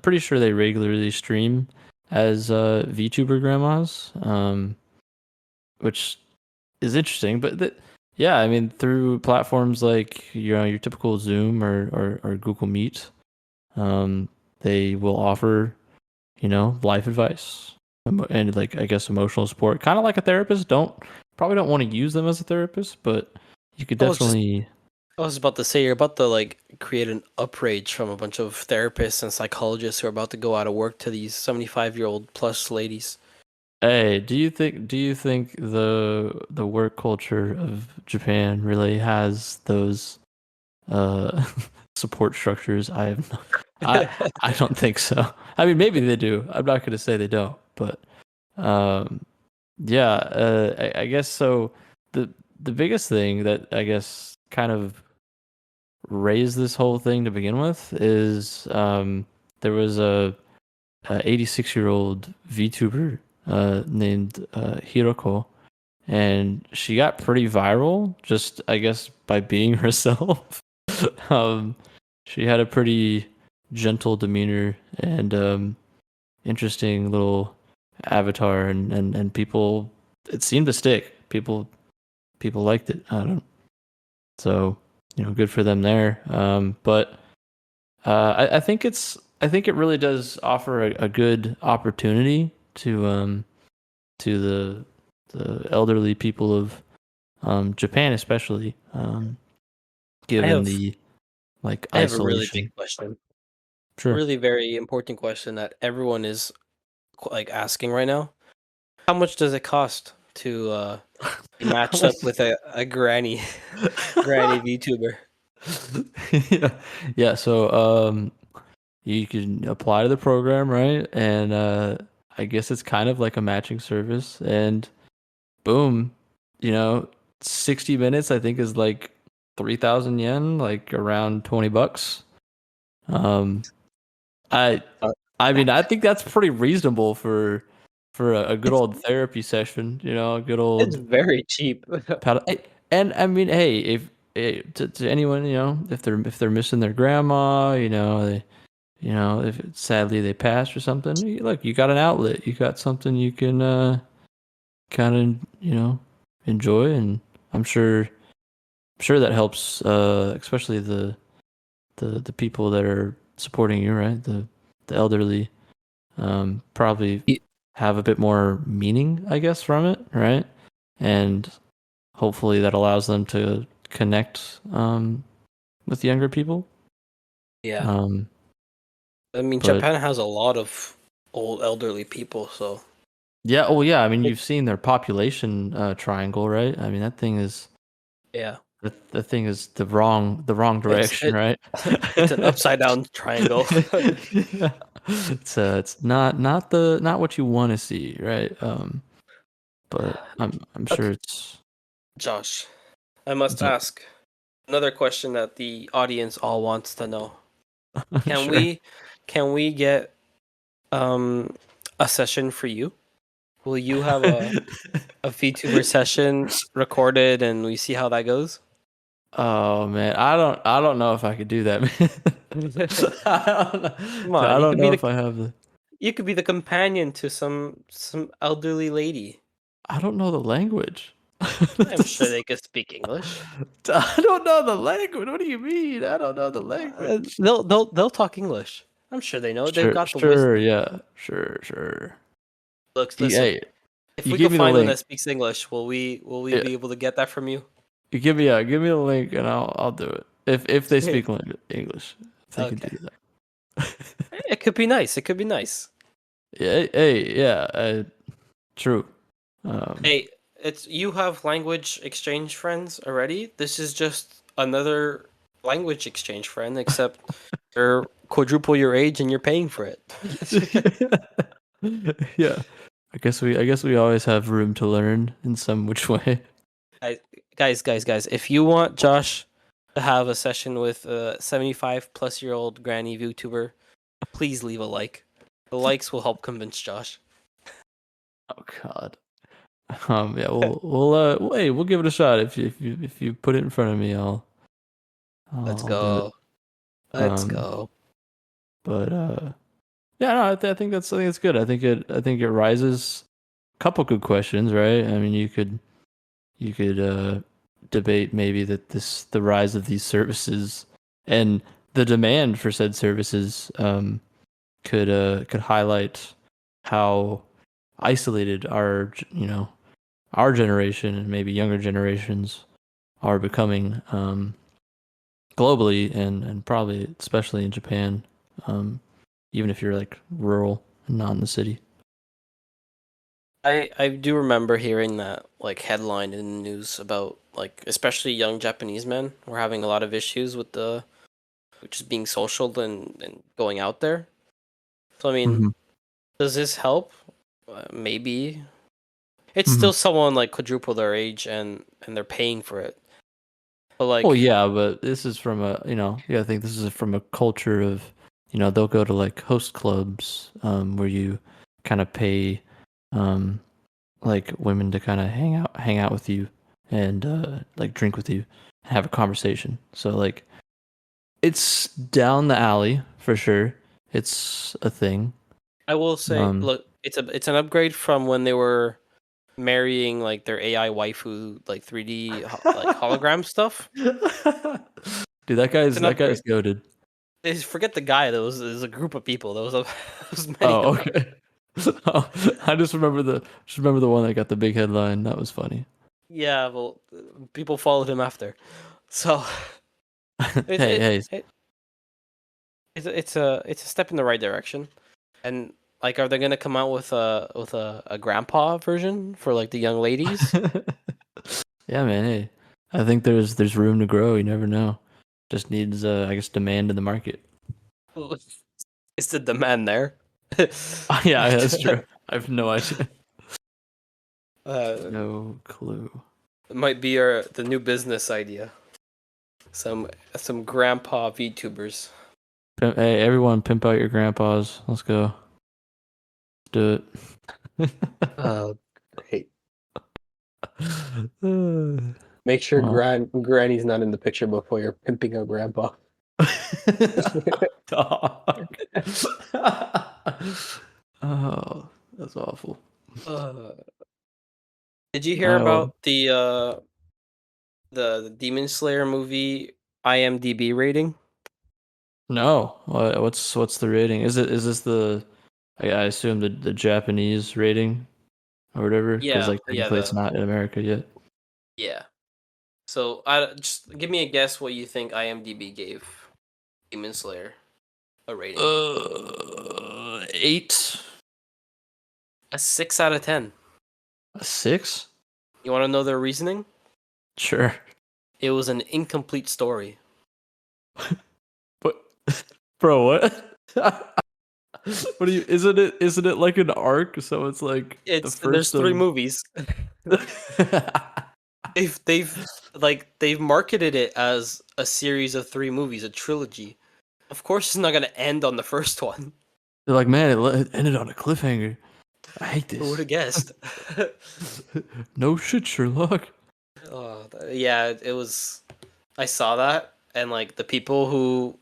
pretty sure they regularly stream as VTuber grandmas, which is interesting. But yeah, I mean, through platforms like your typical Zoom or Google Meet, um, they will offer life advice and like I guess emotional support, kind of like a therapist. Probably don't want to use them as a therapist, but you could I was just definitely. I was about to say you're about to like create an outrage from a bunch of therapists and psychologists who are about to go out of work to these 75-year-old plus ladies. Hey, do you think the work culture of Japan really has those uh support structures? I I don't think so. I mean, maybe they do. I'm not going to say they don't, but um yeah, I guess so. The biggest thing that I guess kind of raised this whole thing to begin with is there was a 86-year-old VTuber named Hiroko, and she got pretty viral just I guess by being herself. um, she had a pretty gentle demeanor and interesting little avatar, and people it seemed to stick. People liked it. I don't so good for them there. But I think I think it really does offer a good opportunity to the elderly people of Japan, especially I given have the like I have a really big isolation. question. Sure. Really very important question that everyone is like asking right now. How much does it cost to be How matched much up with a granny granny VTuber? yeah. Yeah, so you can apply to the program, right? And I guess it's kind of like a matching service and boom, you know, 60 minutes I think is like 3,000 yen, like around $20. Um I Uh, I mean, I think that's pretty reasonable for a good it's old therapy session, a good it's old very cheap. paddle. And I mean, hey, if to anyone, if they're missing their grandma, if sadly they passed or something, look, you got an outlet, you got something you can kind of enjoy, and I'm sure that helps, especially the people that are supporting you, right? The elderly probably Y- have a bit more meaning, I guess, from it, right? And hopefully that allows them to connect with younger people. Yeah. Um, I mean, but Japan has a lot of old elderly people, so yeah, oh yeah, I mean, it, you've seen their population triangle, right? I mean, yeah, that thing is the wrong it's direction, it right? it's an upside down triangle. Yeah. It's not what you want to see, right? But I'm sure Okay, it's Josh, I must it's okay. ask another question that the audience all wants to know. Can Sure. we can we get um a session for you? Will you have a VTuber session recorded and we see how that goes? Oh man, I don't know if I could do that, man. I don't Come know, on, I don't know if I have the. you could be the companion to some elderly lady. I don't know the language. I'm sure they could speak English. I don't know the language. What do you mean? I don't know the language. They'll talk English. I'm sure they know. They've Sure, got the sure, wisdom. yeah, sure. Look, listen. Hey, If you we give could me the find one that link. speaks English, will we Yeah, be able to get that from you? you give me the link, and I'll do it. If they speak English, if they can do Okay. that. It could be nice. It could be nice. Yeah, hey, yeah, true. Um, Hey, it's you have language exchange friends already. This is just another language exchange friend, except they're quadruple your age and you're paying for it. yeah. I guess we always have room to learn in some which way. Guys, guys, if you want Josh to have a session with a 75-plus-year-old granny VTuber, please leave a like. The likes will help convince Josh. Oh God. Yeah, we'll give it a shot. If you put it in front of me, I'll Let's I'll, I'll do it. go. Let's Um, go. but yeah, no, I think it's good. I think it rises a couple good questions, right? I mean, you could debate maybe that the rise of these services and the demand for said services could highlight how isolated our generation and maybe younger generations are becoming globally and probably especially in Japan, um, even if you're like rural and not in the city. I do remember hearing that like headline in the news about like especially young Japanese men were having a lot of issues with the just being social and going out there. So I mean, Hmm. does this help? Maybe. It's Hmm. still someone like quadruple their age and they're paying for it. But Well, like yeah, but this is from I think this is from a culture of, they'll go to like host clubs, where you kind of pay, um, like women to kind of hang out with you and like drink with you, have a conversation. So like it's down the alley for sure. It's a thing. I will say, Um, look, it's an upgrade from when they were marrying like their AI waifu, like 3D like hologram stuff. dude, It's an that guy's upgrade. goated. Forget the guy. There was a group of people. There was there was many Oh, of them. okay. Oh, I just remember the one that got the big headline. That was funny. Yeah, well, people followed him after. So it's Hey, hey. it's a step in the right direction. And like, are they gonna come out with a grandpa version for like the young ladies? Yeah, man. Hey, I think there's room to grow. You never know. Just needs I guess demand in the market. Is the demand there? Yeah, that's true. I have no idea. uh, No clue. it might be the new business idea. Some grandpa VTubers. Hey, everyone, pimp out your grandpas. Let's go. Do it. Oh, great. Uh, Make sure well. Granny's not in the picture before you're pimping a grandpa. Dog. Oh, that's awful. Uh, did you hear Oh about the Demon Slayer movie IMDb rating? no. What's the rating? Is this the I assume the Japanese rating or whatever? Because Yeah, like yeah, technically it's not in America yet. yeah. So I just give me a guess what you think IMDb gave Demon Slayer a rating. 8, A 6 out of 10. a 6? You want to know their reasoning? Sure. It was an incomplete story. But bro, what? What do you? Isn't it like an arc? So it's like the There's first three of. movies. They've marketed it as a series of three movies, a trilogy. Of course, it's not gonna end on the first one. They're like, man, it ended on a cliffhanger. I hate Who would this. have guessed? No shit, Sherlock. Oh, yeah, it was. I saw that, and like the people who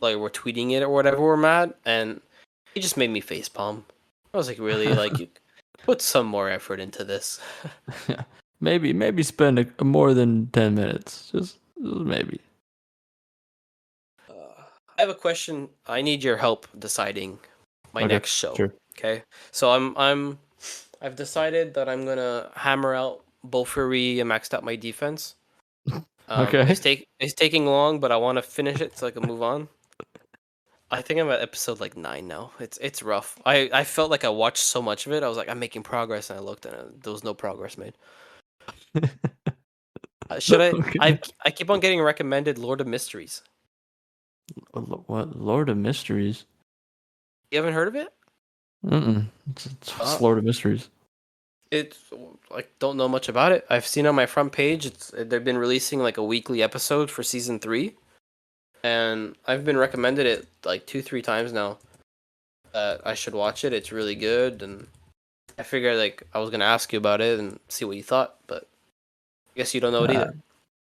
like were tweeting it or whatever were mad, and it just made me facepalm. I was like, really, like you put some more effort into this. Yeah, maybe spend more than 10 minutes. Just maybe. I have a question. I need your help deciding my Okay, next show. sure. Okay, so I've decided that I'm gonna hammer out Bofuri and maxed out my defense. Okay. It's taking long, but I want to finish it so I can move on. I think I'm at episode like 9 now. It's rough. I felt like I watched so much of it. I was like, I'm making progress, and I looked and there was no progress made. Should I? Okay. I keep on getting recommended Lord of Mysteries. What Lord of Mysteries? You haven't heard of it? Mm-mm. It's Uh, Lord of Mysteries. it's like, don't know much about it. I've seen on my front page. They've been releasing like a weekly episode for season 3, and I've been recommended it like 2 3 times now. That I should watch it. It's really good, and I figured like I was gonna ask you about it and see what you thought, but I guess you don't know it Uh, either.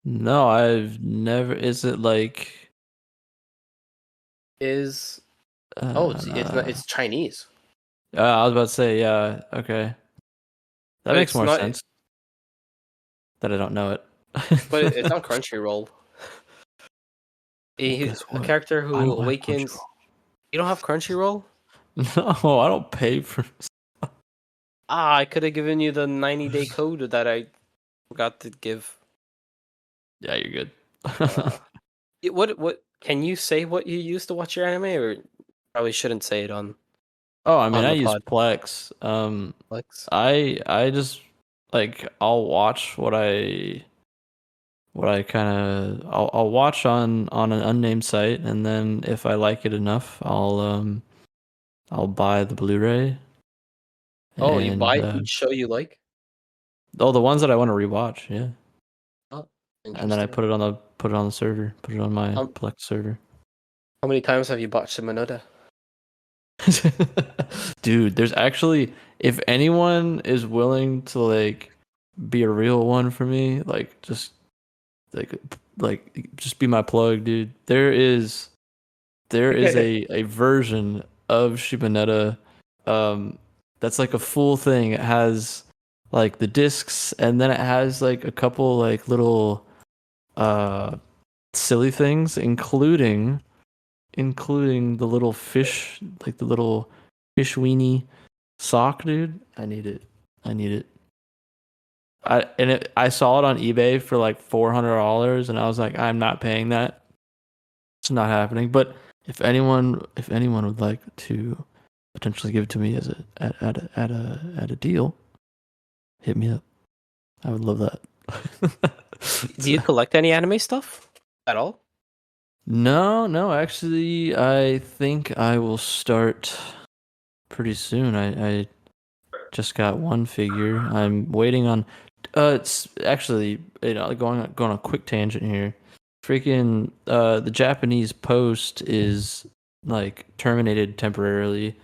no, I've never. Is it like? Is it's not, Uh, it's Chinese, I was about to say, yeah. Okay, that but makes it's more not. sense. That I don't know it. But it's on Crunchyroll. Well, guess A what? character I who don't have awakens. Crunchyroll. You don't have Crunchyroll? No, I don't pay for. Ah, I could have given you the 90-day code that I forgot to give. Yeah, you're good. Uh, what can you say what you used to watch your anime, or probably shouldn't say it Oh, I mean, on I the use pod. Plex. Lex? I just like I'll watch what I kind of I'll watch on an unnamed site, and then if I like it enough, I'll buy the Blu-ray Oh, you and buy each show you like? oh, the ones that I want to rewatch, yeah. Oh, And then I interesting. put it on the server, put it on my Um, Plex server. how many times have you bought Shimanoda? Dude, there's actually if anyone is willing to like be a real one for me, like like just be my plug, dude. There is a version of Shibaneta that's like a full thing. It has like the discs and then it has like a couple like little uh silly things including the little fish, like the little fish weenie sock, dude. I need it. I need it. I saw it on eBay for like $400 and I was like, I'm not paying that. It's not happening. But if anyone would like to potentially give it to me as at a deal, hit me up. I would love that. Do you collect any anime stuff at all? No, no, actually I think I will start pretty soon. I just got one figure. I'm waiting on it's actually, going on a quick tangent here. Freaking the Japanese post is like terminated temporarily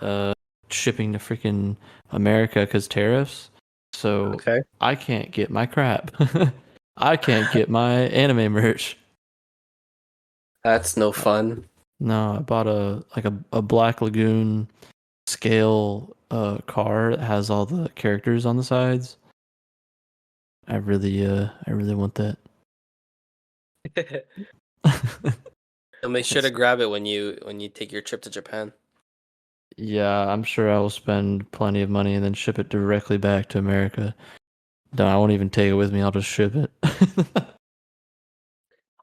uh shipping to freaking America cuz tariffs. So Okay. I can't get my crap. I can't get my anime merch. That's no fun. No, I bought a Black Lagoon scale car that has all the characters on the sides. I really want that. So make sure to It's- grab it when you take your trip to Japan. yeah, I'm sure I will spend plenty of money and then ship it directly back to America. No, I won't even take it with me. I'll just ship it.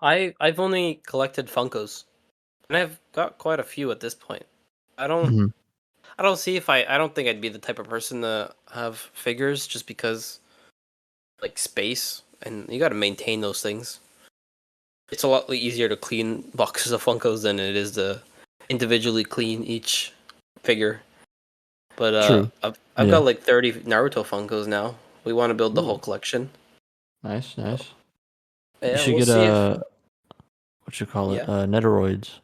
I've only collected Funkos, and I've got quite a few at this point. I don't Mhm. I don't see if I don't think I'd be the type of person to have figures just because like space and you got to maintain those things. It's a lot easier to clean boxes of Funkos than it is to individually clean each figure. But True. I've Yeah. got like 30 Naruto Funkos now. We want to build the whole Ooh, collection. nice, So, nice. You yeah, should we'll get see if what you call it? yeah. Netoroids.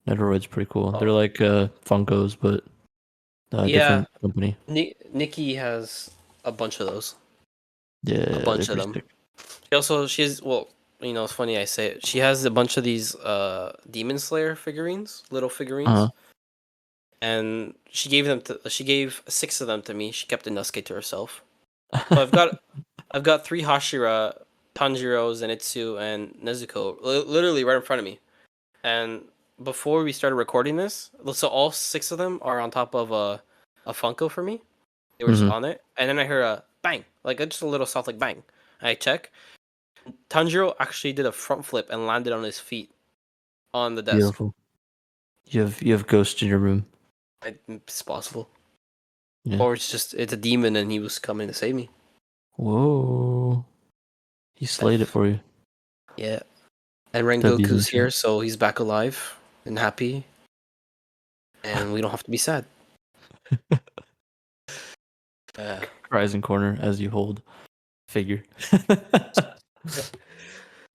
Netoroids pretty cool. They're Oh, like Funkos, but yeah. different company. Nikki has a bunch of those. A Yeah, they're bunch of pretty them. sick. She's well, it's funny I say it. She has a bunch of these Demon Slayer figurines, little figurines, Uh-huh. and she gave 6 of them to me. She kept Inosuke to herself. So I've got 3 Hashira, Tanjiro, Zenitsu, and Nezuko literally right in front of me. And before we started recording this, so all 6 of them are on top of a Funko for me. They were just Hmm. on it, and then I heard a bang, like just a little soft like bang. I check. Tanjiro actually did a front flip and landed on his feet on the desk. Beautiful. You have ghosts in your room. It's possible, Yeah. or it's a demon and he was coming to save me. Whoa. He slayed it for you. Yeah, and W's and Rengoku's shit. here, so he's back alive and happy, and we don't have to be sad. Uh, Rising corner as you hold figure.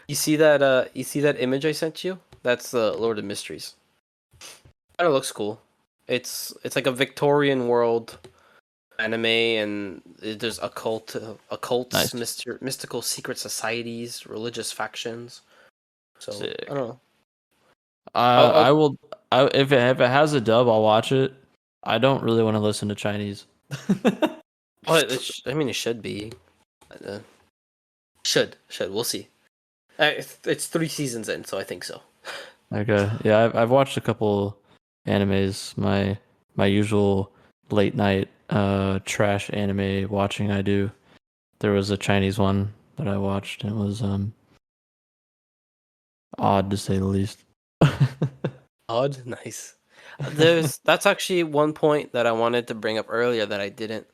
you see that? You see that image I sent you? That's the Lord of Mysteries. Kind of looks cool. It's like a Victorian world anime, and there's occults, Nice. mystical secret societies, religious factions. So I Sick. don't know. I'll I will. If it has a dub, I'll watch it. I don't really want to listen to Chinese. I mean, it should be. Uh, should we'll see. It's 3 seasons in, so I think so. Okay, yeah, I've watched a couple animes. My usual late night trash anime watching I do. There was a Chinese one that I watched, and it was odd to say the least. Odd, nice. That's actually one point that I wanted to bring up earlier that I didn't.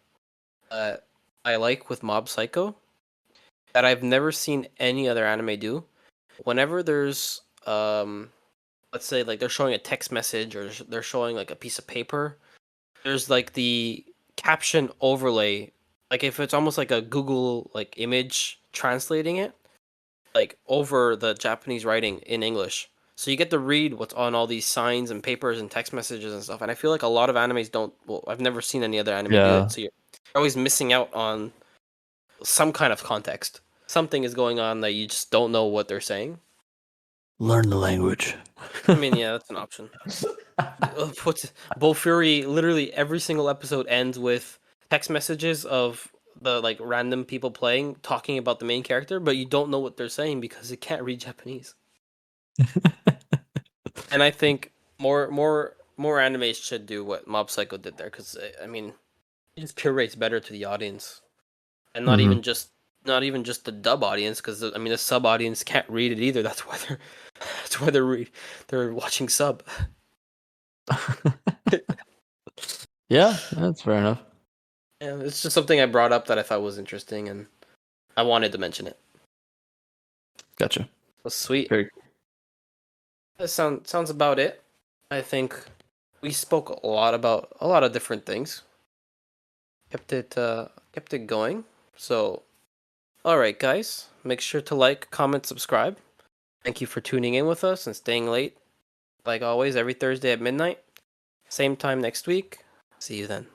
Uh, I like with Mob Psycho that I've never seen any other anime do. Whenever there's let's say like they're showing a text message or they're showing like a piece of paper, there's like the caption overlay, like if it's almost like a Google image translating it like over the Japanese writing in English. So you get to read what's on all these signs and papers and text messages and stuff. And I feel like a lot of animes don't. Well, I've never seen any other anime do it. Yeah. So you're always missing out on some kind of context. Something is going on that you just don't know what they're saying. Learn the language. I mean, yeah, that's an option. Bull Fury, literally every single episode ends with text messages of the like random people playing talking about the main character, but you don't know what they're saying because it can't read Japanese. And I think more animes should do what Mob Psycho did there, because I mean, it just curates better to the audience, and Mhm. not even just the dub audience, because I mean the sub audience can't read it either. That's why they're watching sub. Yeah, that's fair enough. Yeah, it's just something I brought up that I thought was interesting, and I wanted to mention it. Gotcha. Well, sweet. Very That sounds about it. I think we spoke a lot about a lot of different things. Kept it going. So, all right, guys, make sure to like, comment, subscribe. Thank you for tuning in with us and staying late. Like always, every Thursday at midnight. Same time next week. See you then.